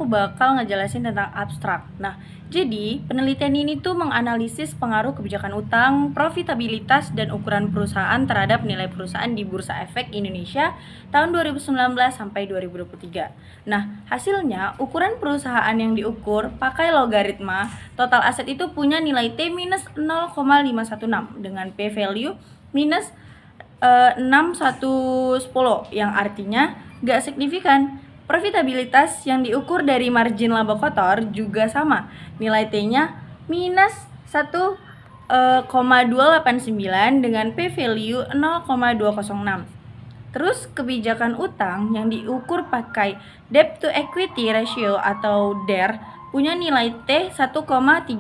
bakal ngejelasin tentang abstrak. Nah, jadi penelitian ini tuh menganalisis pengaruh kebijakan utang, profitabilitas, dan ukuran perusahaan terhadap nilai perusahaan di Bursa Efek Indonesia tahun 2019 sampai 2023. Nah, hasilnya ukuran perusahaan yang diukur pakai logaritma total aset itu punya nilai T minus 0,516 dengan P value minus 6110 yang artinya gak signifikan. Profitabilitas yang diukur dari margin laba kotor juga sama, nilai T-nya minus 1,289 dengan P value 0,206. Terus kebijakan utang yang diukur pakai debt to equity ratio atau DER punya nilai T 1,389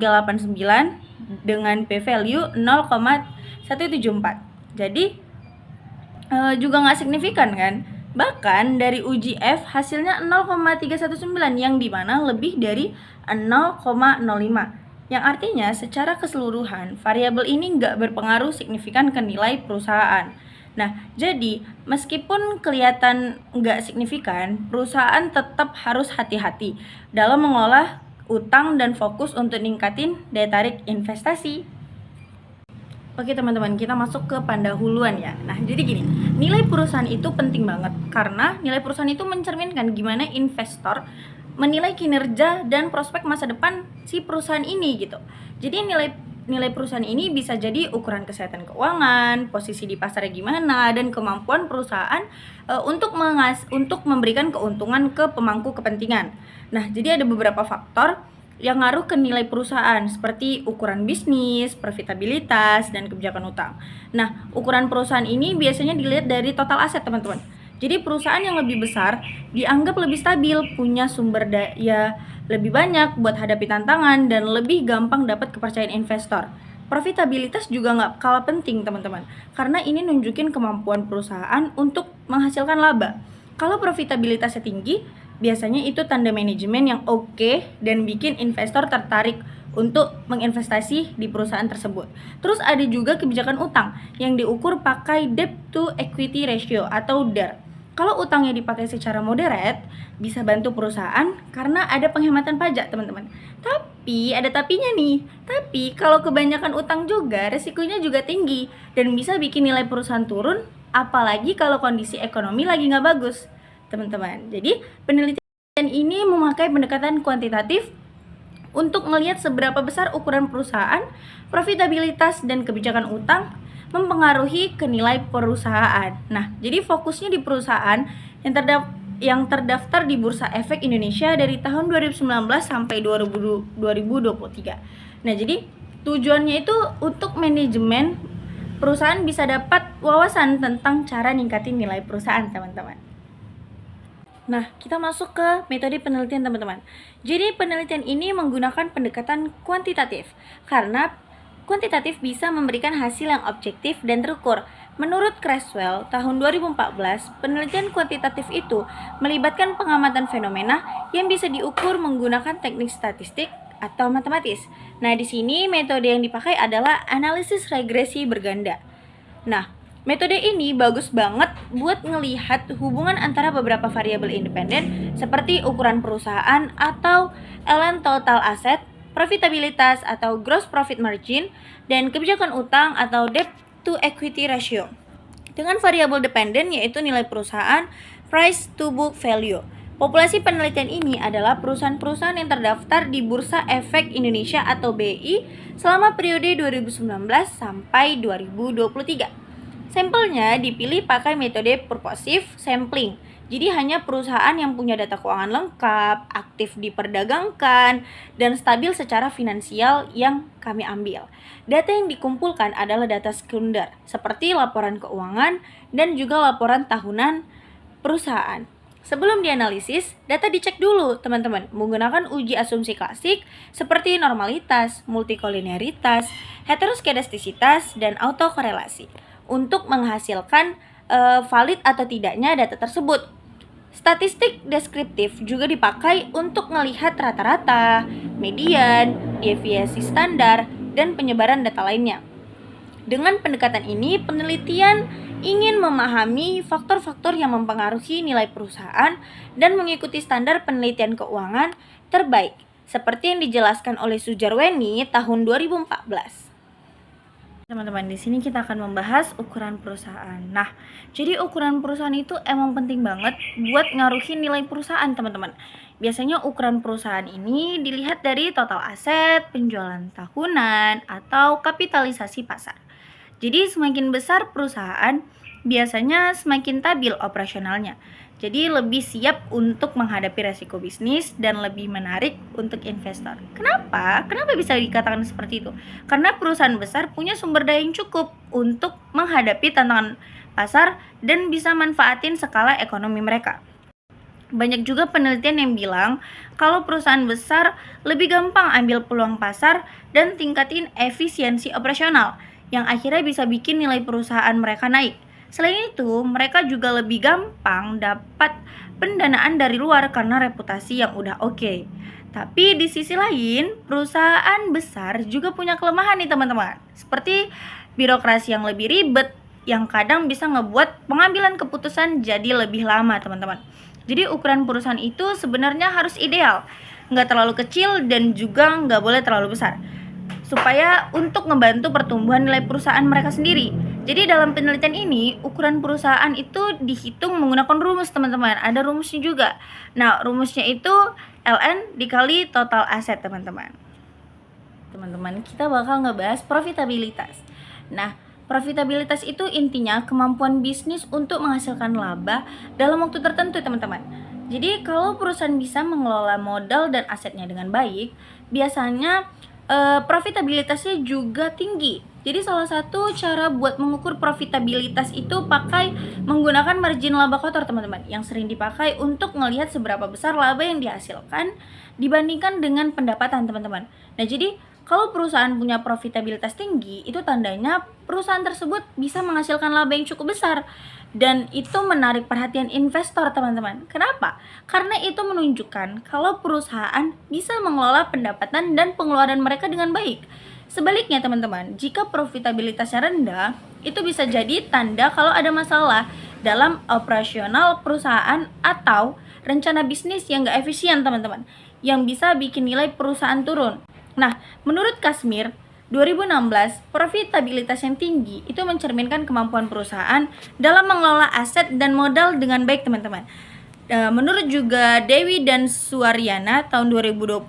dengan P value 0,174. Jadi juga nggak signifikan kan? Bahkan dari uji F hasilnya 0,319 yang dimana lebih dari 0,05, yang artinya secara keseluruhan variabel ini nggak berpengaruh signifikan ke nilai perusahaan. Nah, jadi meskipun kelihatan nggak signifikan, perusahaan tetap harus hati-hati dalam mengolah utang dan fokus untuk ningkatin daya tarik investasi. Oke teman-teman, kita masuk ke pendahuluan ya. Nah, jadi gini, nilai perusahaan itu penting banget karena nilai perusahaan itu mencerminkan gimana investor menilai kinerja dan prospek masa depan si perusahaan ini gitu. Jadi nilai perusahaan ini bisa jadi ukuran kesehatan keuangan, posisi di pasarnya gimana, dan kemampuan perusahaan untuk memberikan keuntungan ke pemangku kepentingan. Nah, jadi ada beberapa faktor yang ngaruh ke nilai perusahaan seperti ukuran bisnis, profitabilitas, dan kebijakan utang. Nah, ukuran perusahaan ini biasanya dilihat dari total aset teman-teman. Jadi perusahaan yang lebih besar dianggap lebih stabil, punya sumber daya lebih banyak buat hadapi tantangan, dan lebih gampang dapat kepercayaan investor. Profitabilitas juga nggak kalah penting teman-teman, karena ini nunjukin kemampuan perusahaan untuk menghasilkan laba. Kalau profitabilitasnya tinggi, biasanya itu tanda manajemen yang oke dan bikin investor tertarik untuk menginvestasi di perusahaan tersebut. Terus ada juga kebijakan utang yang diukur pakai debt to equity ratio atau DER. Kalau utangnya dipakai secara moderate, bisa bantu perusahaan karena ada penghematan pajak teman-teman. Tapi ada tapinya nih. Tapi kalau kebanyakan utang juga, resikonya juga tinggi dan bisa bikin nilai perusahaan turun, apalagi kalau kondisi ekonomi lagi nggak bagus teman-teman. Jadi penelitian ini memakai pendekatan kuantitatif untuk melihat seberapa besar ukuran perusahaan, profitabilitas, dan kebijakan utang mempengaruhi ke nilai perusahaan. Nah, jadi fokusnya di perusahaan yang terdaftar di Bursa Efek Indonesia dari tahun 2019 sampai 2023. Nah, jadi tujuannya itu untuk manajemen perusahaan bisa dapat wawasan tentang cara ningkatin nilai perusahaan, teman-teman. Nah, kita masuk ke metode penelitian teman-teman. Jadi penelitian ini menggunakan pendekatan kuantitatif karena kuantitatif bisa memberikan hasil yang objektif dan terukur. Menurut Creswell, tahun 2014, penelitian kuantitatif itu melibatkan pengamatan fenomena yang bisa diukur menggunakan teknik statistik atau matematis. Nah, di sini metode yang dipakai adalah analisis regresi berganda. Nah, metode ini bagus banget buat ngelihat hubungan antara beberapa variabel independen seperti ukuran perusahaan atau LN total asset, profitabilitas atau gross profit margin, dan kebijakan utang atau debt to equity ratio. Dengan variabel dependen yaitu nilai perusahaan, price to book value. Populasi penelitian ini adalah perusahaan-perusahaan yang terdaftar di Bursa Efek Indonesia atau BI selama periode 2019 sampai 2023. Sampelnya dipilih pakai metode purposive sampling. Jadi hanya perusahaan yang punya data keuangan lengkap, aktif diperdagangkan, dan stabil secara finansial yang kami ambil. Data yang dikumpulkan adalah data sekunder, seperti laporan keuangan dan juga laporan tahunan perusahaan. Sebelum dianalisis, data dicek dulu teman-teman menggunakan uji asumsi klasik seperti normalitas, multikoliniaritas, heteroskedastisitas, dan autokorelasi untuk menghasilkan valid atau tidaknya data tersebut. Statistik deskriptif juga dipakai untuk melihat rata-rata, median, deviasi standar, dan penyebaran data lainnya. Dengan pendekatan ini, penelitian ingin memahami faktor-faktor yang mempengaruhi nilai perusahaan dan mengikuti standar penelitian keuangan terbaik, seperti yang dijelaskan oleh Sujarweni tahun 2014. Teman-teman, di sini kita akan membahas ukuran perusahaan. Nah, jadi ukuran perusahaan itu emang penting banget buat ngaruhin nilai perusahaan, teman-teman. Biasanya ukuran perusahaan ini dilihat dari total aset, penjualan tahunan, atau kapitalisasi pasar. Jadi semakin besar perusahaan, biasanya semakin stabil operasionalnya. Jadi lebih siap untuk menghadapi resiko bisnis dan lebih menarik untuk investor. Kenapa? Kenapa bisa dikatakan seperti itu? Karena perusahaan besar punya sumber daya yang cukup untuk menghadapi tantangan pasar dan bisa manfaatin skala ekonomi mereka. Banyak juga penelitian yang bilang kalau perusahaan besar lebih gampang ambil peluang pasar dan tingkatin efisiensi operasional yang akhirnya bisa bikin nilai perusahaan mereka naik. Selain itu, mereka juga lebih gampang dapat pendanaan dari luar karena reputasi yang udah oke. Tapi di sisi lain, perusahaan besar juga punya kelemahan nih teman-teman. Seperti birokrasi yang lebih ribet, yang kadang bisa ngebuat pengambilan keputusan jadi lebih lama teman-teman. Jadi ukuran perusahaan itu sebenarnya harus ideal, nggak terlalu kecil dan juga nggak boleh terlalu besar, supaya untuk ngebantu pertumbuhan nilai perusahaan mereka sendiri. Jadi dalam penelitian ini, ukuran perusahaan itu dihitung menggunakan rumus teman-teman. Ada rumusnya juga. Nah, rumusnya itu LN dikali total aset teman-teman. Teman-teman, kita bakal ngebahas profitabilitas. Nah, profitabilitas itu intinya kemampuan bisnis untuk menghasilkan laba dalam waktu tertentu teman-teman. Jadi kalau perusahaan bisa mengelola modal dan asetnya dengan baik, biasanya profitabilitasnya juga tinggi. Jadi salah satu cara buat mengukur profitabilitas itu pakai menggunakan margin laba kotor teman-teman, yang sering dipakai untuk melihat seberapa besar laba yang dihasilkan dibandingkan dengan pendapatan teman-teman. Nah jadi kalau perusahaan punya profitabilitas tinggi, itu tandanya perusahaan tersebut bisa menghasilkan laba yang cukup besar. Dan itu menarik perhatian investor teman-teman. Kenapa? Karena itu menunjukkan kalau perusahaan bisa mengelola pendapatan dan pengeluaran mereka dengan baik. Sebaliknya teman-teman, jika profitabilitasnya rendah, itu bisa jadi tanda kalau ada masalah dalam operasional perusahaan atau rencana bisnis yang gak efisien teman-teman, yang bisa bikin nilai perusahaan turun. Nah, menurut Kasmir, 2016, profitabilitas yang tinggi itu mencerminkan kemampuan perusahaan dalam mengelola aset dan modal dengan baik teman-teman. Menurut juga Dewi dan Suaryana tahun 2020,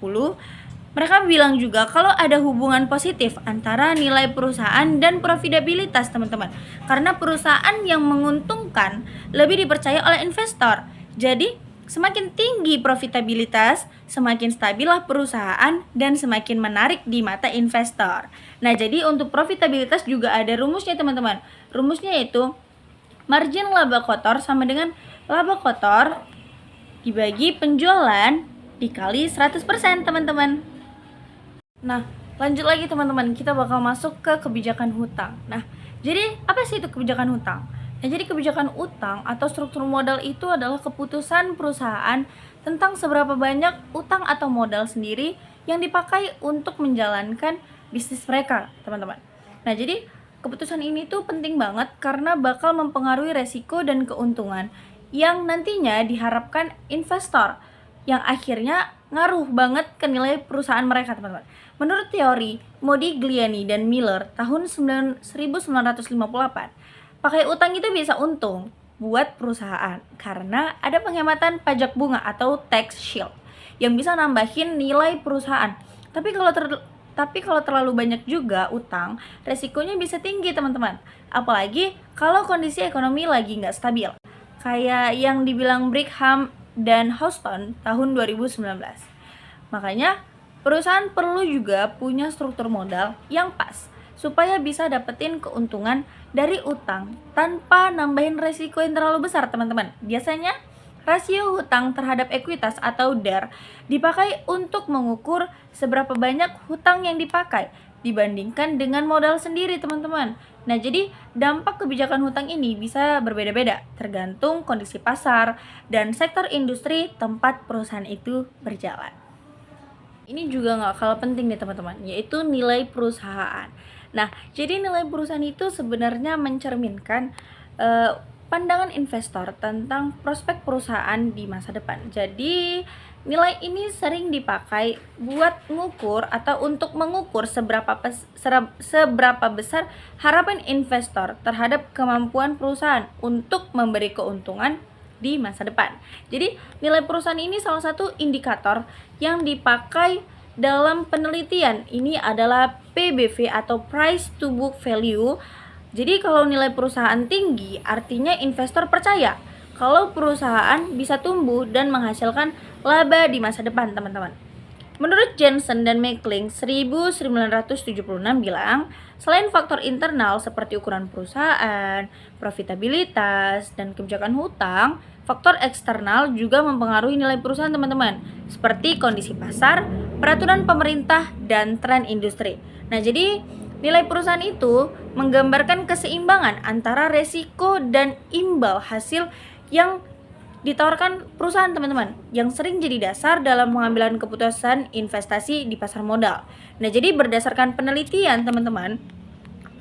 mereka bilang juga kalau ada hubungan positif antara nilai perusahaan dan profitabilitas teman-teman. Karena perusahaan yang menguntungkan lebih dipercaya oleh investor. Jadi semakin tinggi profitabilitas, semakin stabillah perusahaan dan semakin menarik di mata investor. Nah, jadi untuk profitabilitas juga ada rumusnya teman-teman. Rumusnya yaitu margin laba kotor sama dengan laba kotor dibagi penjualan dikali 100% teman-teman. Nah, lanjut lagi teman-teman, kita bakal masuk ke kebijakan hutang. Nah, jadi apa sih itu kebijakan hutang? Nah, jadi kebijakan utang atau struktur modal itu adalah keputusan perusahaan tentang seberapa banyak utang atau modal sendiri yang dipakai untuk menjalankan bisnis mereka, teman-teman. Nah, jadi keputusan ini tuh penting banget karena bakal mempengaruhi resiko dan keuntungan yang nantinya diharapkan investor, yang akhirnya ngaruh banget ke nilai perusahaan mereka, teman-teman. Menurut teori Modigliani dan Miller tahun 1958, pakai utang itu bisa untung buat perusahaan karena ada penghematan pajak bunga atau tax shield yang bisa nambahin nilai perusahaan. Tapi kalau terlalu banyak juga utang, resikonya bisa tinggi teman-teman. Apalagi kalau kondisi ekonomi lagi nggak stabil. Kayak yang dibilang Brigham dan Houston tahun 2019. Makanya perusahaan perlu juga punya struktur modal yang pas supaya bisa dapetin keuntungan dari utang tanpa nambahin resiko yang terlalu besar teman-teman. Biasanya rasio hutang terhadap ekuitas atau DER dipakai untuk mengukur seberapa banyak hutang yang dipakai dibandingkan dengan modal sendiri teman-teman. Nah jadi dampak kebijakan hutang ini bisa berbeda-beda tergantung kondisi pasar dan sektor industri tempat perusahaan itu berjalan. Ini juga gak kalah penting nih teman-teman, yaitu nilai perusahaan. Nah, jadi nilai perusahaan itu sebenarnya mencerminkan pandangan investor tentang prospek perusahaan di masa depan. Jadi nilai ini sering dipakai buat mengukur atau untuk mengukur seberapa besar harapan investor terhadap kemampuan perusahaan untuk memberi keuntungan di masa depan. Jadi nilai perusahaan ini salah satu indikator yang dipakai dalam penelitian. Ini adalah PBV atau Price to Book Value. Jadi kalau nilai perusahaan tinggi, artinya investor percaya kalau perusahaan bisa tumbuh dan menghasilkan laba di masa depan, teman-teman. Menurut Jensen dan Meckling 1976 bilang, selain faktor internal seperti ukuran perusahaan, profitabilitas, dan kebijakan hutang, faktor eksternal juga mempengaruhi nilai perusahaan, teman-teman, seperti kondisi pasar, peraturan pemerintah, dan tren industri. Nah, jadi nilai perusahaan itu menggambarkan keseimbangan antara resiko dan imbal hasil yang ditawarkan perusahaan, teman-teman, yang sering jadi dasar dalam pengambilan keputusan investasi di pasar modal. Nah, jadi berdasarkan penelitian, teman-teman,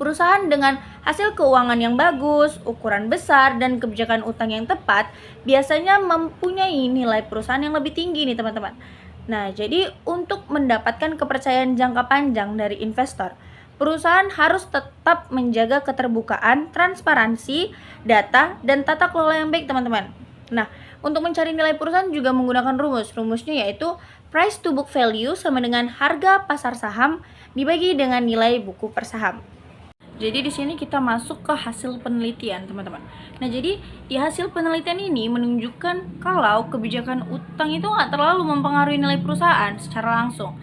perusahaan dengan hasil keuangan yang bagus, ukuran besar, dan kebijakan utang yang tepat biasanya mempunyai nilai perusahaan yang lebih tinggi nih, teman-teman. Nah, jadi untuk mendapatkan kepercayaan jangka panjang dari investor, perusahaan harus tetap menjaga keterbukaan, transparansi, data, dan tata kelola yang baik, teman-teman. Nah, untuk mencari nilai perusahaan juga menggunakan rumusnya yaitu price to book value sama dengan harga pasar saham dibagi dengan nilai buku per saham. Jadi di sini kita masuk ke hasil penelitian, teman-teman. Nah, jadi di hasil penelitian ini menunjukkan kalau kebijakan utang itu nggak terlalu mempengaruhi nilai perusahaan secara langsung.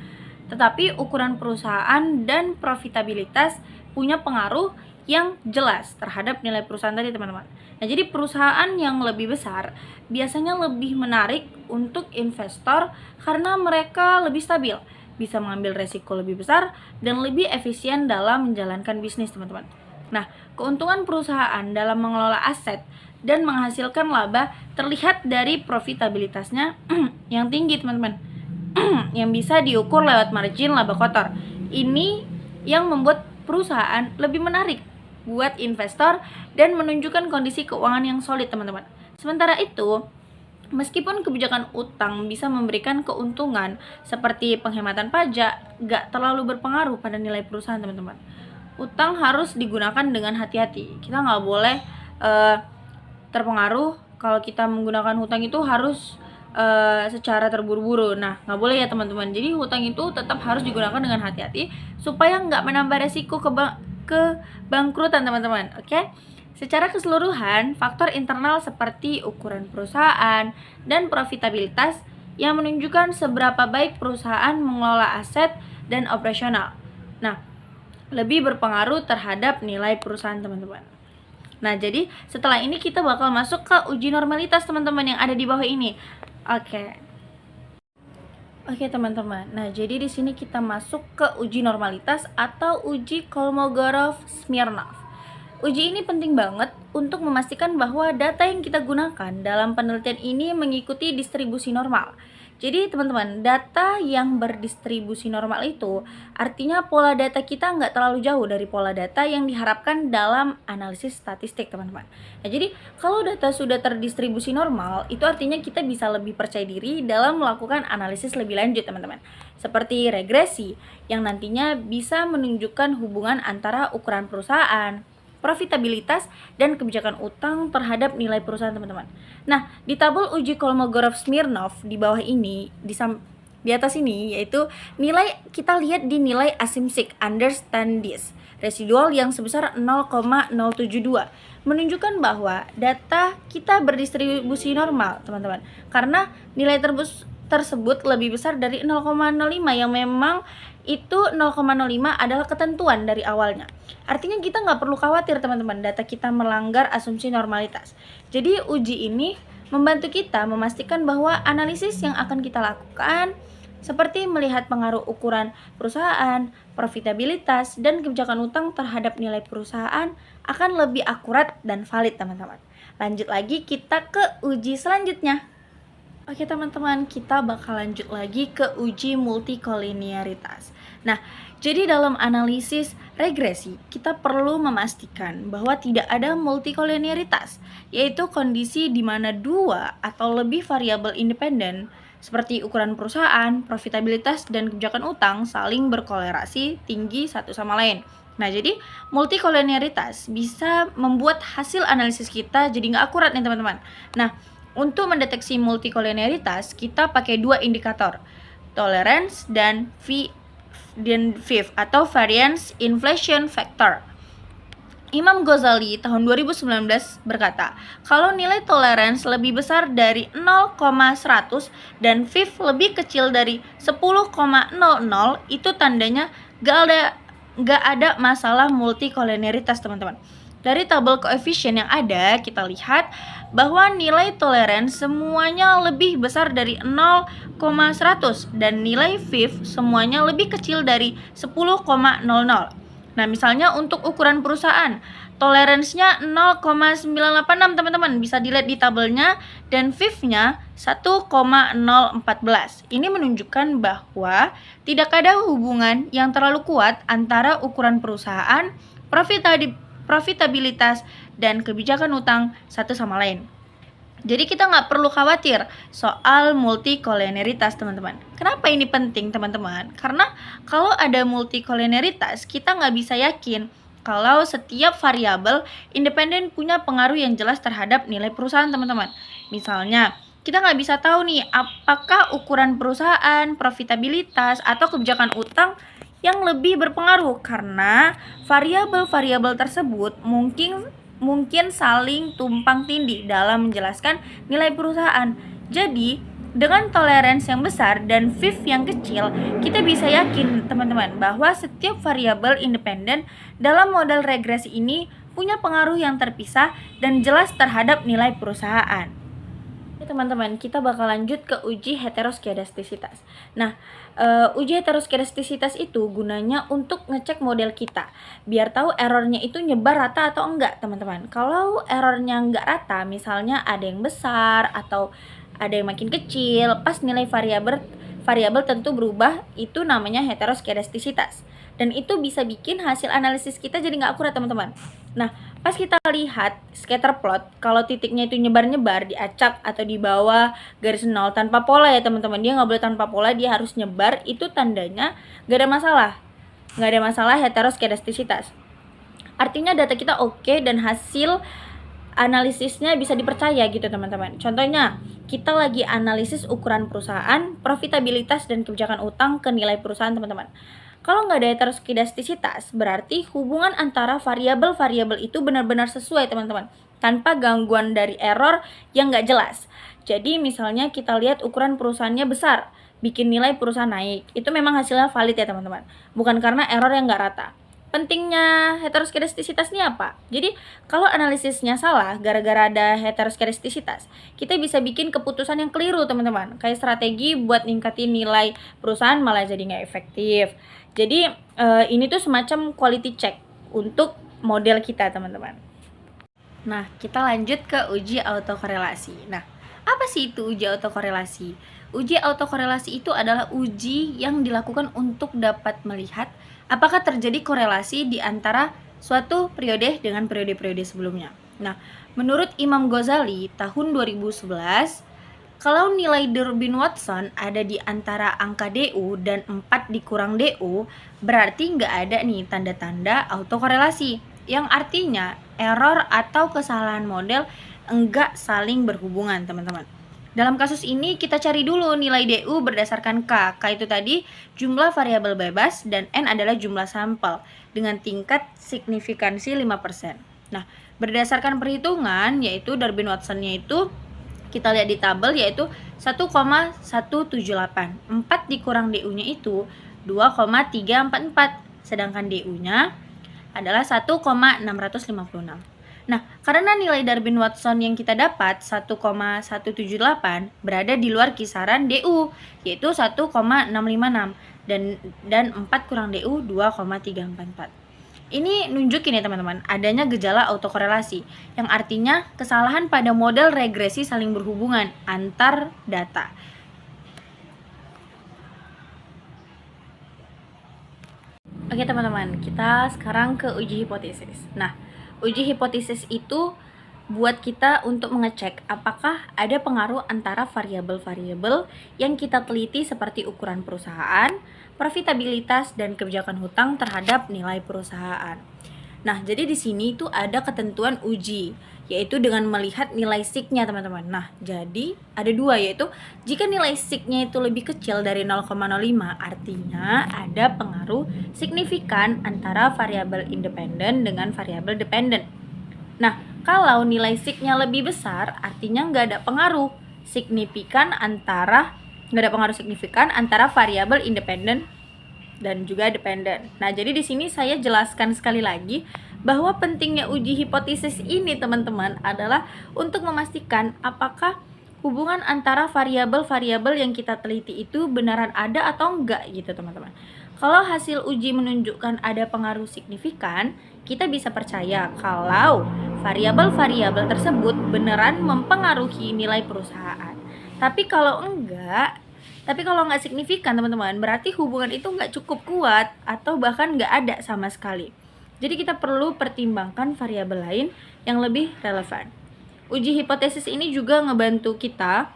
Tetapi ukuran perusahaan dan profitabilitas punya pengaruh yang jelas terhadap nilai perusahaan tadi, teman-teman. Nah, jadi perusahaan yang lebih besar biasanya lebih menarik untuk investor karena mereka lebih stabil, bisa mengambil resiko lebih besar, dan lebih efisien dalam menjalankan bisnis, teman-teman. Nah, keuntungan perusahaan dalam mengelola aset dan menghasilkan laba terlihat dari profitabilitasnya yang tinggi, teman-teman. Yang bisa diukur lewat margin laba kotor. Ini yang membuat perusahaan lebih menarik buat investor dan menunjukkan kondisi keuangan yang solid, teman-teman. Sementara itu, meskipun kebijakan utang bisa memberikan keuntungan seperti penghematan pajak, gak terlalu berpengaruh pada nilai perusahaan, teman-teman. Utang harus digunakan dengan hati-hati. Kita nggak boleh terpengaruh kalau kita menggunakan hutang itu harus secara terburu-buru. Nah, nggak boleh ya, teman-teman. Jadi hutang itu tetap harus digunakan dengan hati-hati supaya nggak menambah resiko kebangkrutan, teman-teman. Oke? Secara keseluruhan, faktor internal seperti ukuran perusahaan dan profitabilitas yang menunjukkan seberapa baik perusahaan mengelola aset dan operasional. Nah, lebih berpengaruh terhadap nilai perusahaan, teman-teman. Nah, jadi setelah ini kita bakal masuk ke uji normalitas, teman-teman, yang ada di bawah ini. Oke, teman-teman. Nah, jadi di sini kita masuk ke uji normalitas atau uji Kolmogorov-Smirnov. Uji ini penting banget untuk memastikan bahwa data yang kita gunakan dalam penelitian ini mengikuti distribusi normal. Jadi teman-teman, data yang berdistribusi normal itu artinya pola data kita nggak terlalu jauh dari pola data yang diharapkan dalam analisis statistik, teman-teman. Nah, jadi kalau data sudah terdistribusi normal, itu artinya kita bisa lebih percaya diri dalam melakukan analisis lebih lanjut, teman-teman. Seperti regresi, yang nantinya bisa menunjukkan hubungan antara ukuran perusahaan, profitabilitas, dan kebijakan utang terhadap nilai perusahaan, teman-teman. Nah, di tabel uji Kolmogorov-Smirnov di bawah ini, di atas ini, yaitu nilai, kita lihat di nilai asimsik understand this residual yang sebesar 0,072 menunjukkan bahwa data kita berdistribusi normal, teman-teman, karena nilai tersebut lebih besar dari 0,05 yang memang itu 0,05 adalah ketentuan dari awalnya. Artinya kita nggak perlu khawatir, teman-teman, data kita melanggar asumsi normalitas. Jadi uji ini membantu kita memastikan bahwa analisis yang akan kita lakukan seperti melihat pengaruh ukuran perusahaan, profitabilitas, dan kebijakan utang terhadap nilai perusahaan akan lebih akurat dan valid, teman-teman. Lanjut lagi kita ke uji selanjutnya. Oke teman-teman, kita bakal lanjut lagi ke uji multikolinearitas. Nah, jadi dalam analisis regresi, kita perlu memastikan bahwa tidak ada multikolinearitas, yaitu kondisi di mana dua atau lebih variabel independen seperti ukuran perusahaan, profitabilitas, dan kebijakan utang saling berkolerasi tinggi satu sama lain. Nah, jadi multikolinearitas bisa membuat hasil analisis kita jadi nggak akurat nih teman-teman. Nah, untuk mendeteksi multikolinearitas, kita pakai dua indikator, tolerance dan VIF atau variance inflation factor. Imam Ghazali tahun 2019 berkata, kalau nilai tolerance lebih besar dari 0,100 dan VIF lebih kecil dari 10,00, itu tandanya gak ada masalah multikolinearitas teman-teman. Dari tabel koefisien yang ada, kita lihat bahwa nilai tolerance semuanya lebih besar dari 0,100 dan nilai VIF semuanya lebih kecil dari 10,00. Nah, misalnya untuk ukuran perusahaan, toleransinya 0,986 teman-teman, bisa dilihat di tabelnya, dan VIF-nya 1,014. Ini menunjukkan bahwa tidak ada hubungan yang terlalu kuat antara ukuran perusahaan, profitabilitas, dan kebijakan utang satu sama lain. Jadi kita nggak perlu khawatir soal multikolinearitas teman-teman. Kenapa ini penting teman-teman? Karena kalau ada multikolinearitas, kita nggak bisa yakin kalau setiap variabel independen punya pengaruh yang jelas terhadap nilai perusahaan teman-teman. Misalnya, kita nggak bisa tahu nih apakah ukuran perusahaan, profitabilitas, atau kebijakan utang yang lebih berpengaruh karena variabel-variabel tersebut mungkin saling tumpang tindih dalam menjelaskan nilai perusahaan. Jadi, dengan toleransi yang besar dan VIF yang kecil, kita bisa yakin teman-teman bahwa setiap variabel independen dalam model regresi ini punya pengaruh yang terpisah dan jelas terhadap nilai perusahaan. Teman-teman, kita bakal lanjut ke uji heteroskedastisitas. Nah, uji heteroskedastisitas itu gunanya untuk ngecek model kita, biar tahu errornya itu nyebar rata atau enggak, teman-teman. Kalau errornya enggak rata, misalnya ada yang besar atau ada yang makin kecil, pas nilai variabel tentu berubah, itu namanya heteroskedastisitas. Dan itu bisa bikin hasil analisis kita jadi nggak akurat, teman-teman. Nah, pas kita lihat scatter plot, kalau titiknya itu nyebar-nyebar, diacak atau di bawah garis nol tanpa pola ya teman-teman, dia nggak boleh tanpa pola, dia harus nyebar, itu tandanya nggak ada masalah heteroskedastisitas. Artinya data kita oke dan hasil analisisnya bisa dipercaya gitu teman-teman. Contohnya, kita lagi analisis ukuran perusahaan, profitabilitas, dan kebijakan utang ke nilai perusahaan teman-teman. Kalau nggak ada heteroskedastisitas, berarti hubungan antara variabel-variabel itu benar-benar sesuai teman-teman, tanpa gangguan dari error yang nggak jelas. Jadi misalnya kita lihat ukuran perusahaannya besar, bikin nilai perusahaan naik, itu memang hasilnya valid ya teman-teman, bukan karena error yang nggak rata. Pentingnya heteroskedastisitas ini apa? Jadi kalau analisisnya salah gara-gara ada heteroskedastisitas, kita bisa bikin keputusan yang keliru teman-teman. Kayak strategi buat ningkatin nilai perusahaan malah jadi nggak efektif. Jadi ini tuh semacam quality check untuk model kita teman-teman. Nah, kita lanjut ke uji autokorelasi. Nah, apa sih itu uji autokorelasi? Uji autokorelasi itu adalah uji yang dilakukan untuk dapat melihat apakah terjadi korelasi di antara suatu periode dengan periode-periode sebelumnya. Nah, menurut Imam Ghazali tahun 2011, kalau nilai Durbin-Watson ada di antara angka DU dan 4 dikurang DU, berarti nggak ada nih tanda-tanda autokorelasi, yang artinya error atau kesalahan model enggak saling berhubungan, teman-teman. Dalam kasus ini kita cari dulu nilai DU berdasarkan K. K itu tadi jumlah variabel bebas dan N adalah jumlah sampel dengan tingkat signifikansi 5%. Nah, berdasarkan perhitungan yaitu Durbin-Watson-nya itu kita lihat di tabel yaitu 1,178. 4 dikurang DU-nya itu 2,344. Sedangkan DU-nya adalah 1,656. Nah, karena nilai Durbin-Watson yang kita dapat 1,178 berada di luar kisaran DU, yaitu 1,656 dan 4 kurang DU 2,344. Ini nunjukin ya teman-teman, adanya gejala autokorelasi, yang artinya kesalahan pada model regresi saling berhubungan antar data. Oke teman-teman, kita sekarang ke uji hipotesis. Nah, uji hipotesis itu buat kita untuk mengecek apakah ada pengaruh antara variabel-variabel yang kita teliti seperti ukuran perusahaan, profitabilitas, dan kebijakan hutang terhadap nilai perusahaan. Nah, jadi di sini itu ada ketentuan uji, yaitu dengan melihat nilai SIG-nya teman-teman. Nah, jadi ada dua, yaitu jika nilai SIG-nya itu lebih kecil dari 0,05, artinya ada pengaruh signifikan antara variabel independen dengan variabel dependen. Nah, kalau nilai SIG-nya lebih besar, artinya nggak ada pengaruh signifikan antara variabel independen dan juga dependen. Nah, jadi di sini saya jelaskan sekali lagi bahwa pentingnya uji hipotesis ini teman-teman adalah untuk memastikan apakah hubungan antara variabel-variabel yang kita teliti itu beneran ada atau enggak gitu teman-teman. Kalau hasil uji menunjukkan ada pengaruh signifikan, kita bisa percaya kalau variabel-variabel tersebut beneran mempengaruhi nilai perusahaan. Tapi kalau nggak signifikan teman-teman, berarti hubungan itu nggak cukup kuat atau bahkan nggak ada sama sekali. Jadi kita perlu pertimbangkan variabel lain yang lebih relevan. Uji hipotesis ini juga ngebantu kita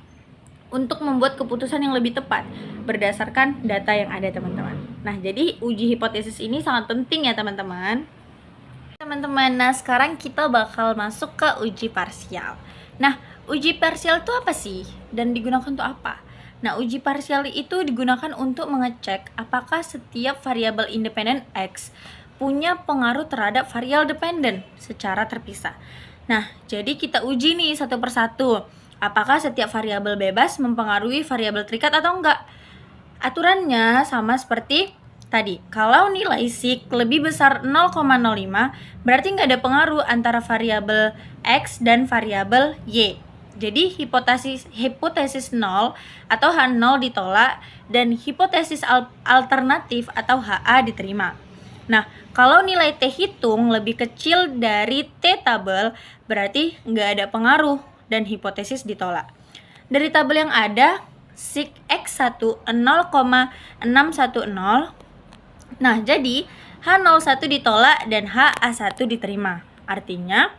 untuk membuat keputusan yang lebih tepat berdasarkan data yang ada teman-teman. Nah, jadi uji hipotesis ini sangat penting ya teman-teman. Nah sekarang kita bakal masuk ke uji parsial. Nah, uji parsial itu apa sih? Dan digunakan untuk apa? Nah, uji parsial itu digunakan untuk mengecek apakah setiap variabel independen X punya pengaruh terhadap variabel dependen secara terpisah. Nah, jadi kita uji nih satu persatu. Apakah setiap variabel bebas mempengaruhi variabel terikat atau enggak? Aturannya sama seperti tadi. Kalau nilai SIG lebih besar 0,05, berarti nggak ada pengaruh antara variabel X dan variabel Y. Jadi hipotesis 0 atau H0 ditolak dan hipotesis alternatif atau HA diterima. Nah, kalau nilai T hitung lebih kecil dari T tabel, berarti nggak ada pengaruh dan hipotesis ditolak. Dari tabel yang ada, SIG X1 0,610. Nah, jadi H01 ditolak dan HA1 diterima. Artinya,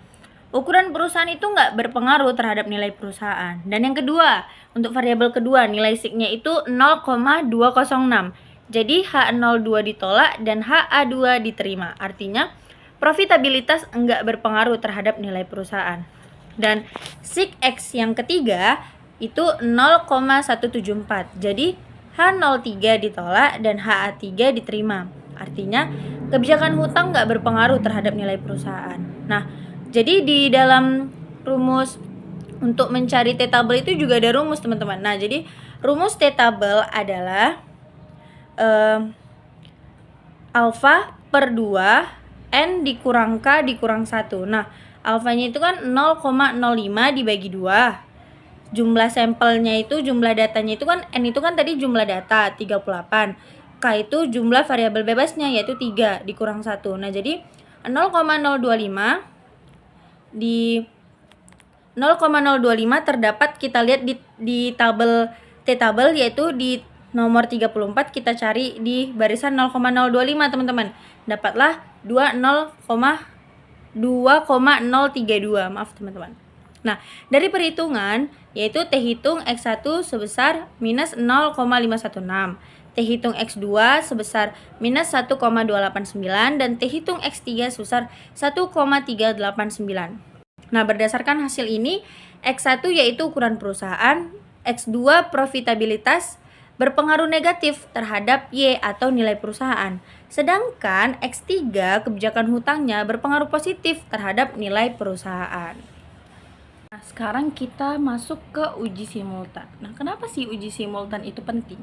ukuran perusahaan itu nggak berpengaruh terhadap nilai perusahaan. Dan yang kedua, untuk variabel kedua, nilai SIG-nya itu 0,206. Jadi H02 ditolak dan HA2 diterima. Artinya, profitabilitas nggak berpengaruh terhadap nilai perusahaan. Dan SIG X yang ketiga itu 0,174. Jadi H03 ditolak dan HA3 diterima. Artinya, kebijakan hutang nggak berpengaruh terhadap nilai perusahaan. Nah, jadi di dalam rumus untuk mencari T tabel itu juga ada rumus teman-teman. Nah, jadi rumus T tabel adalah alfa per 2 N dikurang K dikurang 1. Nah, alfanya itu kan 0,05 dibagi 2. Jumlah sampelnya itu, jumlah datanya itu kan, N itu kan tadi jumlah data 38. K itu jumlah variabel bebasnya yaitu 3 dikurang 1. Nah, jadi 0,025 di 0,025 terdapat, kita lihat di tabel T tabel, yaitu di nomor 34 kita cari di barisan 0,025 teman-teman. Dapatlah 2,032. Maaf teman-teman. Nah, dari perhitungan yaitu T hitung X1 sebesar minus 0,516, T hitung X2 sebesar minus 1,289 dan T hitung X3 sebesar 1,389. Nah, berdasarkan hasil ini, X1 yaitu ukuran perusahaan, X2 profitabilitas berpengaruh negatif terhadap Y atau nilai perusahaan. Sedangkan X3 kebijakan hutangnya berpengaruh positif terhadap nilai perusahaan. Nah, sekarang kita masuk ke uji simultan. Nah, kenapa sih uji simultan itu penting?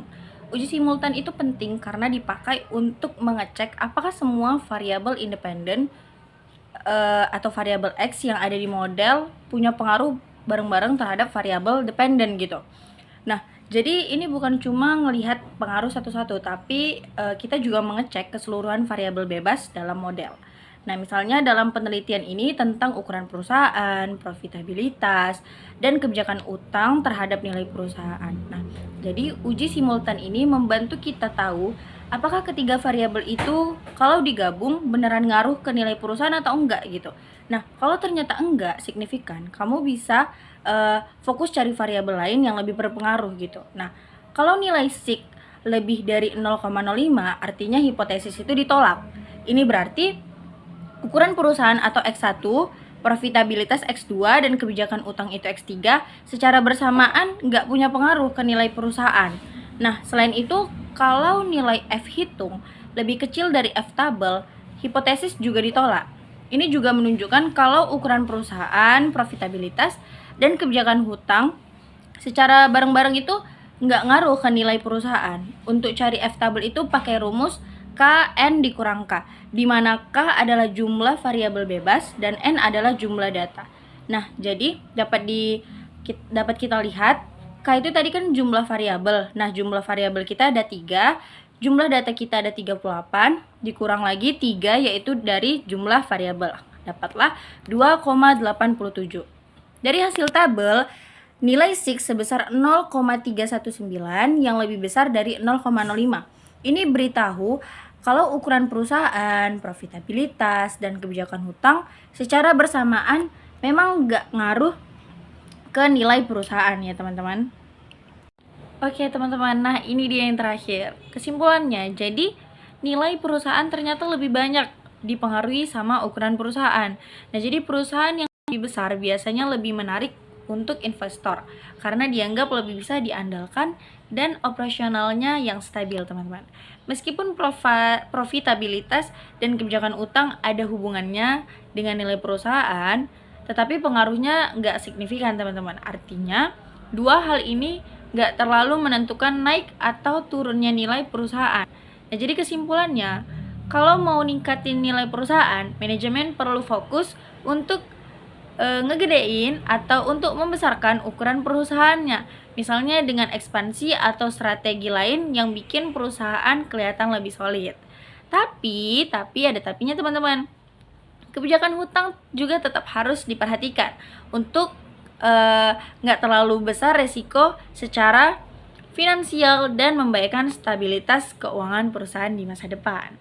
Uji simultan itu penting karena dipakai untuk mengecek apakah semua variabel independen atau variabel X yang ada di model punya pengaruh bareng-bareng terhadap variabel dependen gitu. Nah, jadi ini bukan cuma melihat pengaruh satu-satu, tapi kita juga mengecek keseluruhan variabel bebas dalam model. Nah, misalnya dalam penelitian ini tentang ukuran perusahaan, profitabilitas, dan kebijakan utang terhadap nilai perusahaan. Nah, jadi uji simultan ini membantu kita tahu apakah ketiga variabel itu kalau digabung beneran ngaruh ke nilai perusahaan atau enggak gitu. Nah, kalau ternyata enggak signifikan, kamu bisa fokus cari variabel lain yang lebih berpengaruh gitu. Nah, kalau nilai SIK lebih dari 0,05 artinya hipotesis itu ditolak. Ini berarti ukuran perusahaan atau X1, profitabilitas X2, dan kebijakan utang itu X3 secara bersamaan nggak punya pengaruh ke nilai perusahaan. Nah, selain itu, kalau nilai F hitung lebih kecil dari F tabel, hipotesis juga ditolak. Ini juga menunjukkan kalau ukuran perusahaan, profitabilitas, dan kebijakan hutang secara bareng-bareng itu nggak ngaruh ke nilai perusahaan. Untuk cari F tabel itu pakai rumus KN dikurang K, di mana K adalah jumlah variabel bebas dan N adalah jumlah data. Nah, jadi dapat kita lihat K itu tadi kan jumlah variabel. Nah, jumlah variabel kita ada 3, jumlah data kita ada 38, dikurang lagi 3 yaitu dari jumlah variabel. Dapatlah 2,87. Dari hasil tabel, nilai SIK sebesar 0,319 yang lebih besar dari 0,05. Ini beritahu kalau ukuran perusahaan, profitabilitas, dan kebijakan hutang secara bersamaan memang nggak ngaruh ke nilai perusahaan ya teman-teman. Oke teman-teman, nah ini dia yang terakhir. Kesimpulannya, jadi nilai perusahaan ternyata lebih banyak dipengaruhi sama ukuran perusahaan. Nah, jadi perusahaan yang lebih besar biasanya lebih menarik untuk investor karena dianggap lebih bisa diandalkan dan operasionalnya yang stabil teman-teman. Meskipun profitabilitas dan kebijakan utang ada hubungannya dengan nilai perusahaan, tetapi pengaruhnya nggak signifikan teman-teman. Artinya dua hal ini nggak terlalu menentukan naik atau turunnya nilai perusahaan. Nah, jadi kesimpulannya, kalau mau ningkatin nilai perusahaan, manajemen perlu fokus untuk ngegedein atau untuk membesarkan ukuran perusahaannya, misalnya dengan ekspansi atau strategi lain yang bikin perusahaan kelihatan lebih solid. Tapi ada tapinya teman-teman. Kebijakan hutang juga tetap harus diperhatikan untuk nggak terlalu besar resiko secara finansial dan membaikkan stabilitas keuangan perusahaan di masa depan.